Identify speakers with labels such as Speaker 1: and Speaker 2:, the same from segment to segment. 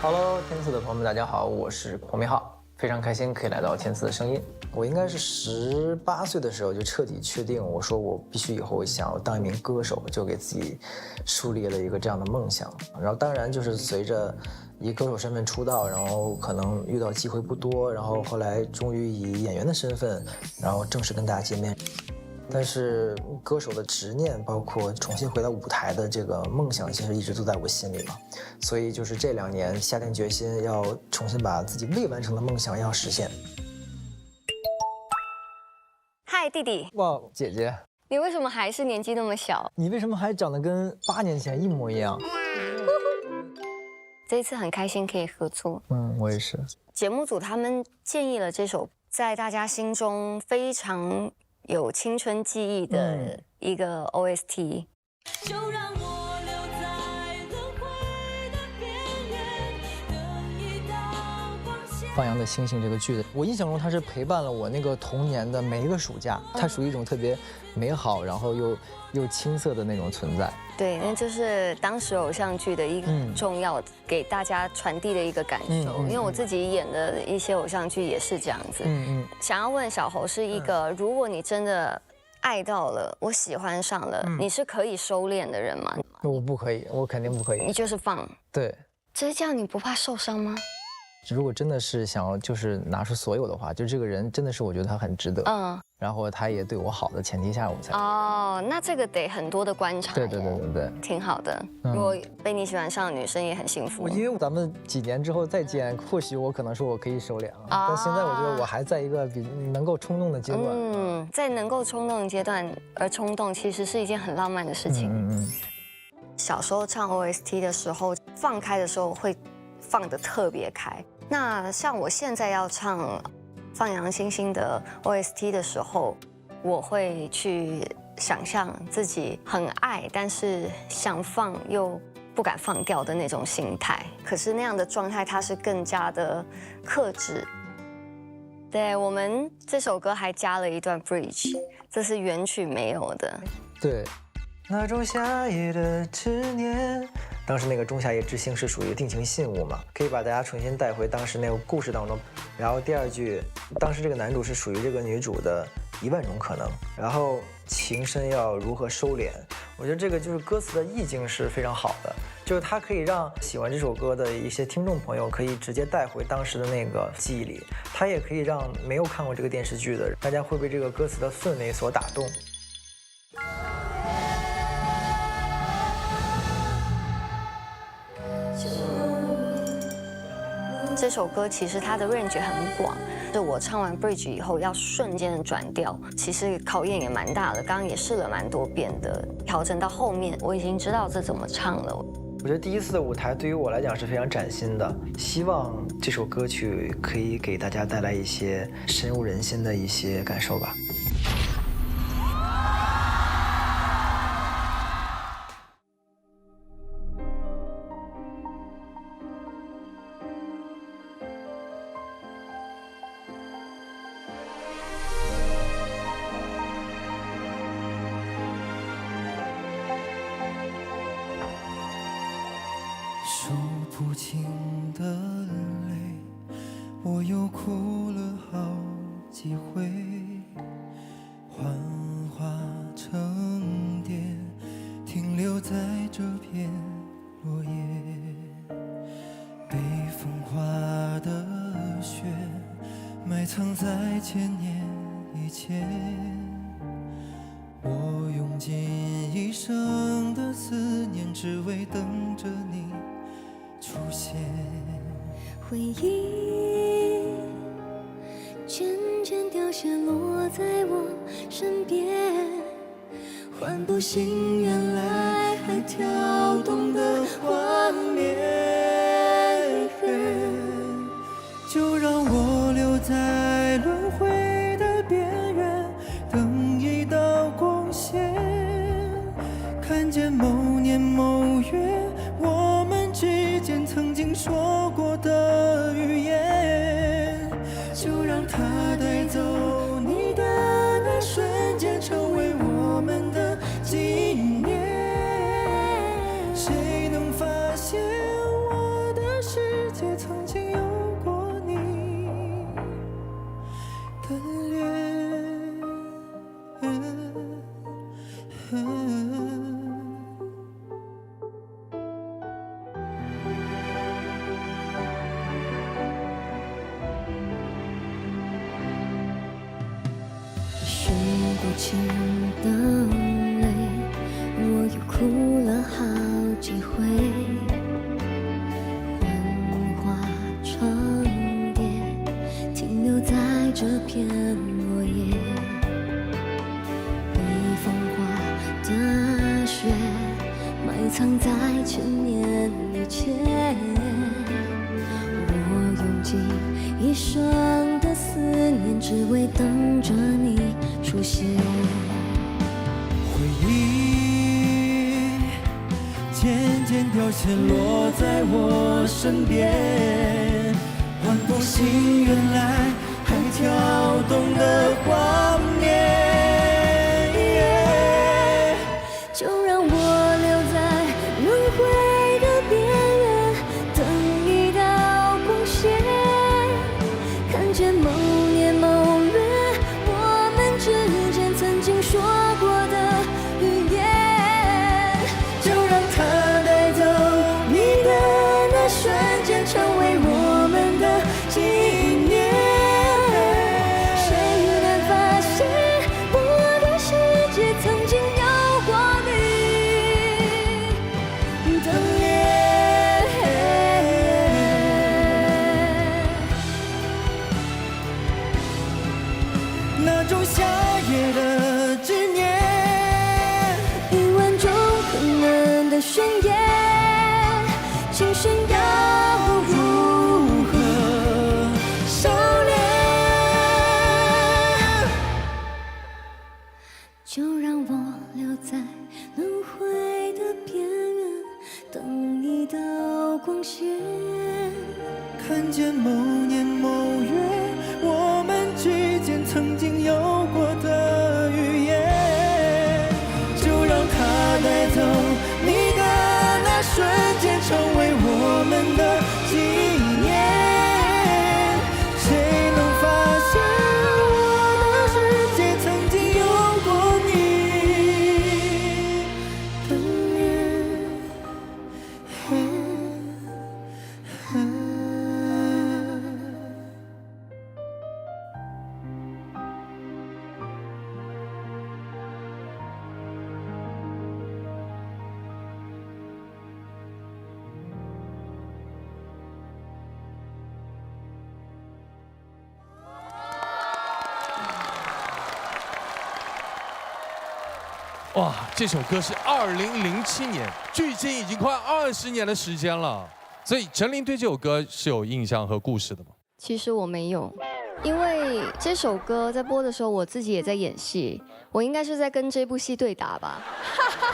Speaker 1: Hello，天赐的朋友们，大家好，我是黄明浩，非常开心可以来到天赐的声音。我应该是18岁的时候就彻底确定，我说我必须以后想要当一名歌手，就给自己树立了一个这样的梦想。然后当然就是随着以歌手身份出道，然后可能遇到机会不多，然后后来终于以演员的身份，然后正式跟大家见面。但是歌手的执念，包括重新回到舞台的这个梦想，其实一直都在我心里嘛。所以就是这2年下定决心要重新把自己未完成的梦想要实现。
Speaker 2: 嗨，弟弟。
Speaker 1: 哇，姐姐，
Speaker 2: 你为什么还是年纪那么小？
Speaker 1: 你为什么还长得跟8年前一模一样？
Speaker 2: 这一次很开心可以合作。
Speaker 1: 我也是。
Speaker 2: 节目组他们建议了这首在大家心中非常有青春记忆的一个 OST。就让我留在轮回的边缘，等一道光线。
Speaker 1: 放羊的星星这个剧的，我印象中它是陪伴了我那个童年的每一个暑假，它属于一种特别美好，然后又青涩的那种存在。
Speaker 2: 对，那就是当时偶像剧的一个很重要给大家传递的一个感受。因为我自己演的一些偶像剧也是这样子。想要问小侯是一个，如果你真的爱到了，我喜欢上了，你是可以收敛的人吗？
Speaker 1: 我不可以，我肯定不可以。
Speaker 2: 你就是放。
Speaker 1: 对。
Speaker 2: 只是这样，你不怕受伤吗？
Speaker 1: 如果真的是想要就是拿出所有的话，就这个人真的是我觉得他很值得，然后他也对我好的前提下，我才
Speaker 2: 那这个得很多的观察。
Speaker 1: 对，
Speaker 2: 挺好的。如果被你喜欢上的女生也很幸福。
Speaker 1: 因为咱们几年之后再见，或许我可能说我可以收敛了，但现在我觉得我还在一个比能够冲动的阶段。
Speaker 2: 在能够冲动的阶段而冲动，其实是一件很浪漫的事情。小时候唱 OST 的时候，放开的时候会放得特别开。那像我现在要唱《放羊星星》的 OST 的时候，我会去想象自己很爱，但是想放又不敢放掉的那种心态。可是那样的状态，它是更加的克制。对，我们这首歌还加了一段 bridge， 这是原曲没有的。
Speaker 1: 对，那种夏夜的执念。当时那个仲夏夜之星是属于定情信物嘛，可以把大家重新带回当时那个故事当中。然后第2句，当时这个男主是属于这个女主的10000种可能，然后情深要如何收敛。我觉得这个就是歌词的意境是非常好的，就是它可以让喜欢这首歌的一些听众朋友可以直接带回当时的那个记忆里，它也可以让没有看过这个电视剧的大家会被这个歌词的氛围所打动。
Speaker 2: 这首歌其实它的 range 很广，就我唱完 bridge 以后要瞬间的转调，其实考验也蛮大的。刚刚也试了蛮多遍的，调整到后面我已经知道这怎么唱了。
Speaker 1: 我觉得第一次的舞台对于我来讲是非常崭新的，希望这首歌曲可以给大家带来一些深入人心的一些感受吧。
Speaker 3: 数不清的泪，我又哭了好几回，幻化成蝶，停留在这片落叶。被风化的雪，埋藏在千年以前。我用尽一生的思念，只为等着你出现。
Speaker 4: 回忆渐渐凋谢，落在我身边，唤不醒原来还跳动的画面。
Speaker 3: 就让我留在轮回的边缘，等一道光线，看见某年某月我们之间曾经说过的语言。就让它带走你的那瞬间，成为我们的纪念。谁能发现我的脸。
Speaker 4: 数不清的泪，我又哭了好几回。幻化成蝶，停留在这片落叶。被风化的雪，埋藏在千年以前。我用尽一生的思念，只为等着你出现。
Speaker 3: 回忆渐渐凋谢，落在我身边，唤不醒原来还跳动的画面。
Speaker 4: 就让我留在轮回的边缘，等一道光线，看见某年某月我们之间曾经说过的语言。
Speaker 3: 就让它带走你的那瞬间，成为我们的纪念。
Speaker 4: 谁能发现我的世界曾经有过你的脸？
Speaker 3: 那种夏夜的执念，
Speaker 4: 一万种可能的宣言，今生要如何收敛？就让我留在轮回的边缘，等一道光线。
Speaker 3: 看见某年某月我们之间曾经有过的语言。就让它带走你的那瞬间，成为我们的纪念。谁能发现我的世界曾经有过你的脸？
Speaker 5: 哇，这首歌是2007年，距今已经快20年的时间了。所以陈琳对这首歌是有印象和故事的吗？
Speaker 2: 其实我没有，因为这首歌在播的时候，我自己也在演戏，我应该是在跟这部戏对打吧。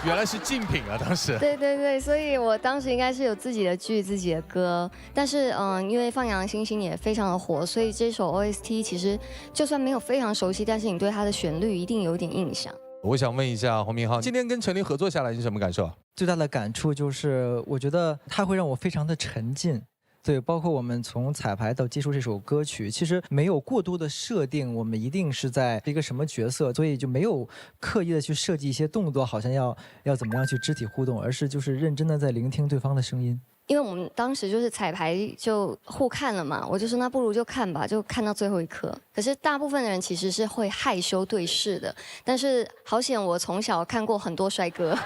Speaker 5: 原来是竞品啊，当时。
Speaker 2: 对对对，所以我当时应该是有自己的剧、自己的歌，但是因为《放羊的星星》也非常的火，所以这首 OST 其实就算没有非常熟悉，但是你对它的旋律一定有点印象。
Speaker 5: 我想问一下黄明昊，今天跟陈琳合作下来是什么感受？
Speaker 1: 最大的感触就是，我觉得它会让我非常的沉浸。对，包括我们从彩排到接触这首歌曲，其实没有过多的设定，我们一定是在一个什么角色，所以就没有刻意的去设计一些动作，好像要怎么样去肢体互动，而是就是认真的在聆听对方的声音。
Speaker 2: 因为我们当时就是彩排就互看了嘛，我就说那不如就看吧，就看到最后一刻。可是大部分的人其实是会害羞对视的，但是好险我从小看过很多帅哥，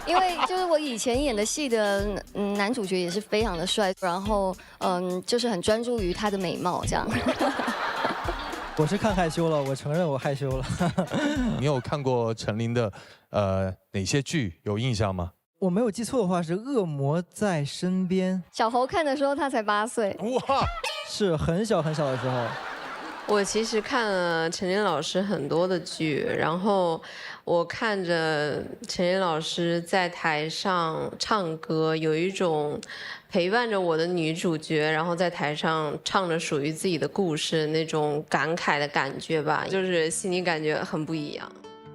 Speaker 2: 因为就是我以前演的戏的男主角也是非常的帅，然后就是很专注于他的美貌这样。
Speaker 1: 我是看害羞了，我承认我害羞了。
Speaker 5: 你有看过陈琳的哪些剧有印象吗？
Speaker 1: 我没有记错的话是《恶魔在身边》。
Speaker 2: 小猴看的时候他才8岁，
Speaker 5: 哇，
Speaker 1: 是很小很小的时候。
Speaker 6: 我其实看了陈琳老师很多的剧，然后我看着陈琳老师在台上唱歌，有一种陪伴着我的女主角，然后在台上唱着属于自己的故事那种感慨的感觉吧，就是心里感觉很不一样。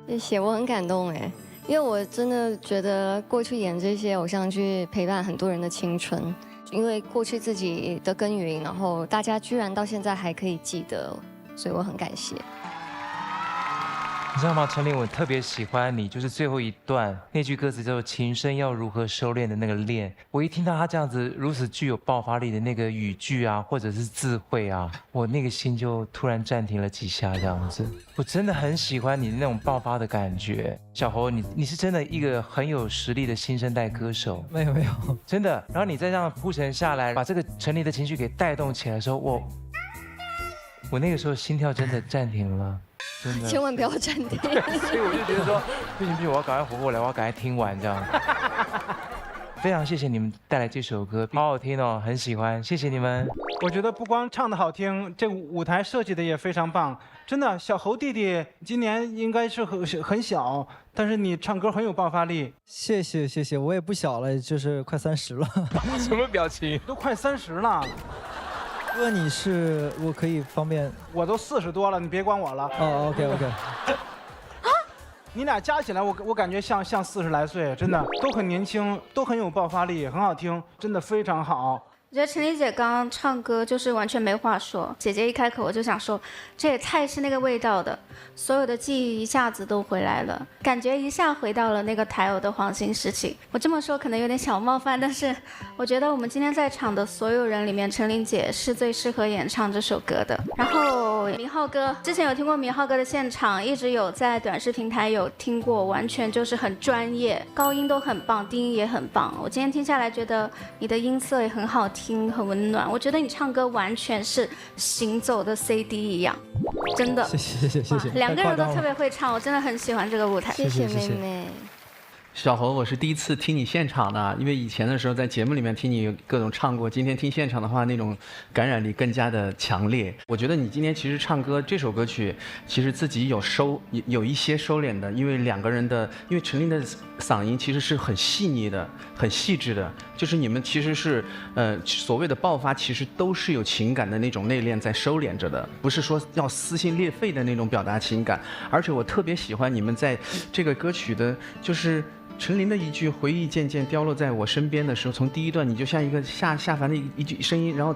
Speaker 2: 谢谢，我很感动哎。因为我真的觉得过去演这些偶像剧陪伴很多人的青春，因为过去自己的耕耘，然后大家居然到现在还可以记得，所以我很感谢。
Speaker 7: 你知道吗，陈琳，我特别喜欢你，就是最后一段那句歌词叫做"情深要如何收敛"的那个练。我一听到他这样子如此具有爆发力的那个语句啊，或者是智慧啊，我那个心就突然暂停了几下，这样子。我真的很喜欢你那种爆发的感觉。小侯，你是真的一个很有实力的新生代歌手。
Speaker 1: 没有，
Speaker 7: 真的。然后你再这样铺陈下来，把这个陈琳的情绪给带动起来的时候，我那个时候心跳真的暂停了。真的
Speaker 2: 千万不要暂停。
Speaker 7: 所以我就觉得说，不行，我要赶快活过来，我要赶快听完这样。非常谢谢你们带来这首歌，好好听哦，很喜欢，谢谢你们。
Speaker 8: 我觉得不光唱得好听，这舞台设计的也非常棒。真的，小侯弟弟今年应该是很小，但是你唱歌很有爆发力。
Speaker 1: 谢谢，我也不小了，就是快30了。
Speaker 7: 什么表情？
Speaker 8: 都快30了。
Speaker 1: 哥，我可以方便？
Speaker 8: 我都40多了，你别管我了。
Speaker 1: 哦 ，OK。
Speaker 8: 你俩加起来，我感觉像40来岁，真的都很年轻，都很有爆发力，很好听，真的非常好。
Speaker 9: 我觉得陈琳姐刚刚唱歌就是完全没话说，姐姐一开口我就想说，这也太是那个味道的，所有的记忆一下子都回来了，感觉一下回到了那个台偶的黄金时期。我这么说可能有点小冒犯，但是我觉得我们今天在场的所有人里面，陈琳姐是最适合演唱这首歌的。然后明浩哥，之前有听过明浩哥的现场，一直有在短视平台有听过，完全就是很专业，高音都很棒，低音也很棒。我今天听下来觉得你的音色也很好听，很温暖。我觉得你唱歌完全是行走的 CD 一样，真的。
Speaker 1: 谢谢。
Speaker 9: 两个人都特别会唱，我真的很喜欢这个舞台。
Speaker 2: 谢谢妹妹。
Speaker 10: 小侯，我是第一次听你现场的，因为以前的时候在节目里面听你各种唱过，今天听现场的话，那种感染力更加的强烈。我觉得你今天其实唱歌这首歌曲，其实自己有一些收敛的，因为因为陈琳的嗓音其实是很细腻的、很细致的，就是你们其实是所谓的爆发，其实都是有情感的那种内敛在收敛着的，不是说要撕心裂肺的那种表达情感。而且我特别喜欢你们在这个歌曲的，就是陈琳的一句回忆渐渐凋落在我身边的时候，从第一段你就像一个下凡的一句声音，然后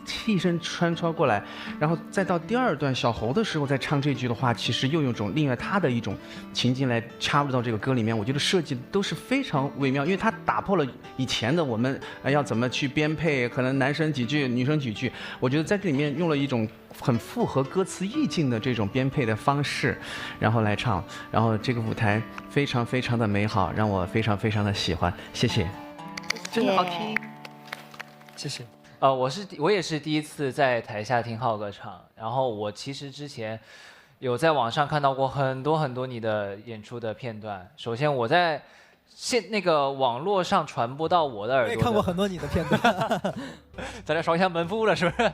Speaker 10: 替身穿插过来，然后再到第二段小侯的时候再唱这句的话，其实又有一种另外他的一种情境来插入到这个歌里面。我觉得设计都是非常微妙，因为它打破了以前的我们要怎么去编配，可能男生几句女生几句，我觉得在这里面用了一种很符合歌词意境的这种编配的方式，然后来唱，然后这个舞台非常非常的美好，让我非常非常的喜欢，谢谢，真的好听，
Speaker 1: 谢谢。
Speaker 11: 我也是第一次在台下听浩哥唱，然后我其实之前有在网上看到过很多你的演出的片段。首先我在那个网络上传播到我的耳朵，
Speaker 1: 我也看过很多你的片段，
Speaker 11: 咱这双向奔赴了是不是？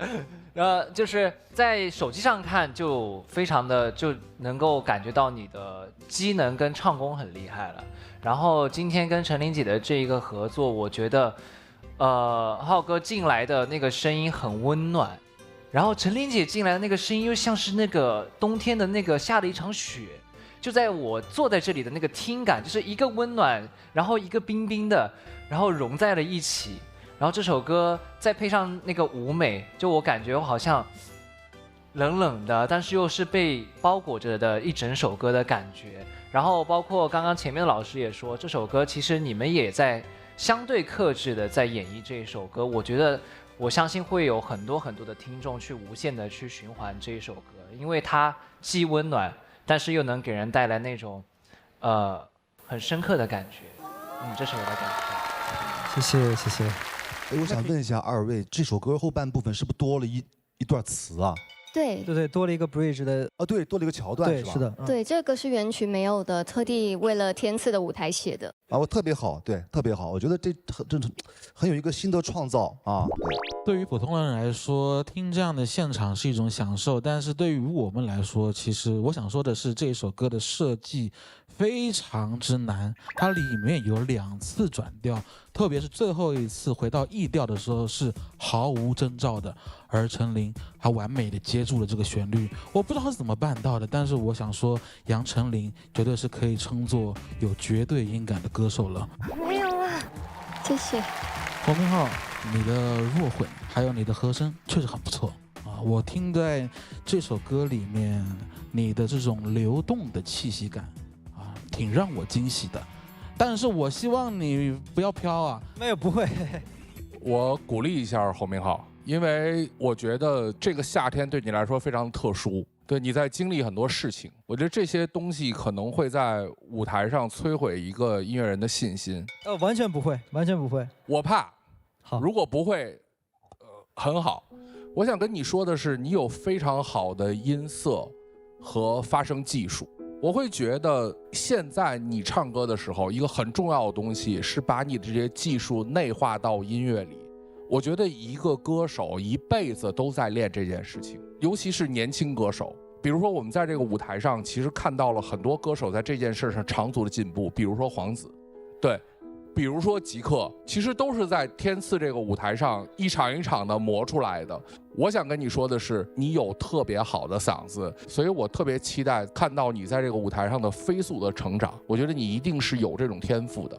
Speaker 11: 就是在手机上看就非常的就能够感觉到你的机能跟唱功很厉害了。然后今天跟陈琳姐的这一个合作，我觉得。浩哥进来的那个声音很温暖，然后陈琳姐进来的那个声音又像是那个冬天的那个下了一场雪，就在我坐在这里的那个听感，就是一个温暖，然后一个冰冰的，然后融在了一起。然后这首歌再配上那个舞美，就我感觉我好像冷冷的，但是又是被包裹着的一整首歌的感觉。然后包括刚刚前面的老师也说，这首歌其实你们也在相对克制的在演绎这一首歌，我觉得我相信会有很多的听众去无限的去循环这一首歌，因为它既温暖，但是又能给人带来那种很深刻的感觉。这是我的感受。
Speaker 1: 谢谢。
Speaker 12: 我想问一下二位，这首歌后半部分是不是多了一段词啊？
Speaker 2: 对，
Speaker 1: 多了一个 bridge 的
Speaker 12: 对，多了一个桥段，
Speaker 1: 对，是的，
Speaker 2: 对，这个是原曲没有的，特地为了天赐的舞台写的。
Speaker 12: 我特别好，对，特别好，我觉得这很有一个新的创造啊。
Speaker 13: 对于普通人来说，听这样的现场是一种享受，但是对于我们来说，其实我想说的是，这首歌的设计非常之难，它里面有2次转调，特别是最后一次回到E调的时候是毫无征兆的，而陈琳还完美的接住了这个旋律。我不知道是怎么办到的，但是我想说，杨丞琳绝对是可以称作有绝对音感的歌手了。
Speaker 2: 没有啦，谢谢。
Speaker 13: 黄明昊，你的弱混还有你的和声确实很不错。啊，我听在这首歌里面你的这种流动的气息感啊，挺让我惊喜的。但是我希望你不要飘啊。
Speaker 14: 没有，不会。
Speaker 15: 我鼓励一下侯明昊，因为我觉得这个夏天对你来说非常特殊，对你在经历很多事情，我觉得这些东西可能会在舞台上摧毁一个音乐人的信心。
Speaker 14: 完全不会，完全不会。
Speaker 15: 我怕，如果不会，很好。我想跟你说的是，你有非常好的音色和发声技术。我会觉得现在你唱歌的时候，一个很重要的东西是把你的这些技术内化到音乐里。我觉得一个歌手一辈子都在练这件事情，尤其是年轻歌手。比如说我们在这个舞台上，其实看到了很多歌手在这件事上长足的进步，比如说黄子，对。比如说极客，其实都是在天赐这个舞台上一场一场的磨出来的。我想跟你说的是，你有特别好的嗓子，所以我特别期待看到你在这个舞台上的飞速的成长。我觉得你一定是有这种天赋的。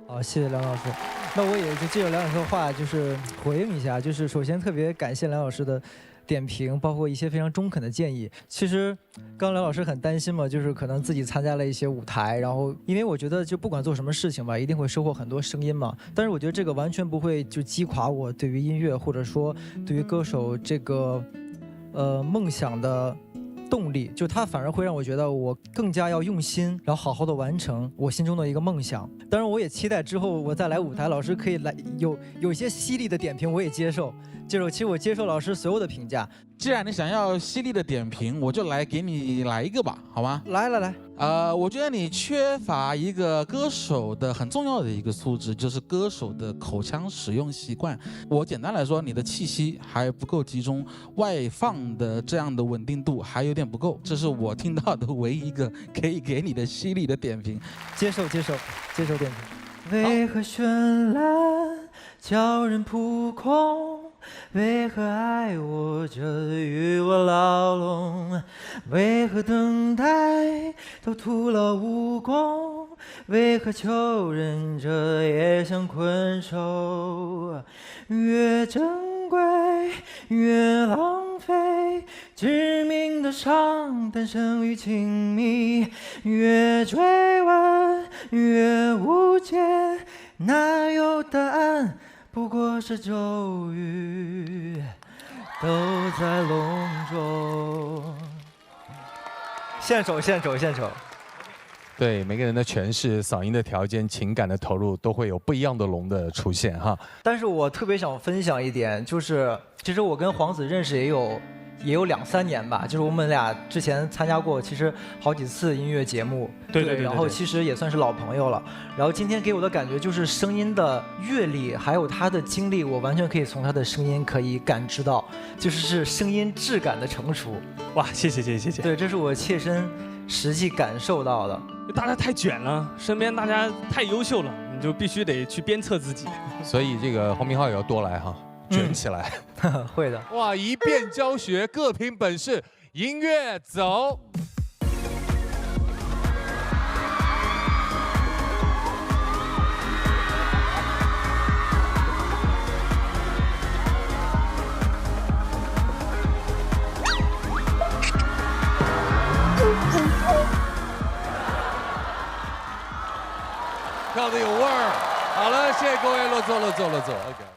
Speaker 14: 好，谢谢梁老师。那我也就借着梁老师的话，就是回应一下，就是首先特别感谢梁老师的点评，包括一些非常中肯的建议。其实刚刚梁老师很担心嘛，就是可能自己参加了一些舞台，然后因为我觉得就不管做什么事情吧，一定会收获很多声音嘛。但是我觉得这个完全不会就击垮我对于音乐或者说对于歌手这个梦想的动力，就它反而会让我觉得我更加要用心，然后好好的完成我心中的一个梦想。当然我也期待之后我再来舞台，老师可以来有一些犀利的点评，我也接受。其实我接受老师所有的评价。
Speaker 13: 既然你想要犀利的点评，我就给你来一个吧，好吗？
Speaker 14: 来。
Speaker 13: 我觉得你缺乏一个歌手的很重要的一个素质，就是歌手的口腔使用习惯。我简单来说，你的气息还不够集中，外放的这样的稳定度还有点不够。这是我听到的唯一一个可以给你的犀利的点评。
Speaker 14: 接受点评。
Speaker 3: 为何绚烂叫人扑空？为何爱我者与我牢笼？为何等待都徒劳无功？为何求人者也像困兽？越珍贵越浪费，致命的伤诞生于亲密，越追问越无解，哪有答案？不过是咒语，都在笼中。
Speaker 14: 献丑。
Speaker 5: 对每个人的诠释、嗓音的条件、情感的投入，都会有不一样的龙的出现哈。
Speaker 14: 但是我特别想分享一点，就是其实我跟黄子认识也有2-3年吧，就是我们俩之前参加过其实好几次音乐节目，
Speaker 16: 对，
Speaker 14: 然后其实也算是老朋友了。然后今天给我的感觉就是声音的阅历，还有他的经历，我完全可以从他的声音可以感知到，就是声音质感的成熟。
Speaker 16: 哇，谢谢。
Speaker 14: 对，这是我切身实际感受到的。
Speaker 16: 大家太卷了，身边大家太优秀了，你就必须得去鞭策自己。
Speaker 5: 所以这个侯明昊也要多来哈。卷起来，
Speaker 14: 会的。
Speaker 5: 哇，一遍教学，各凭本事，音乐走。跳得有味儿。好了，谢谢各位，落座。OK。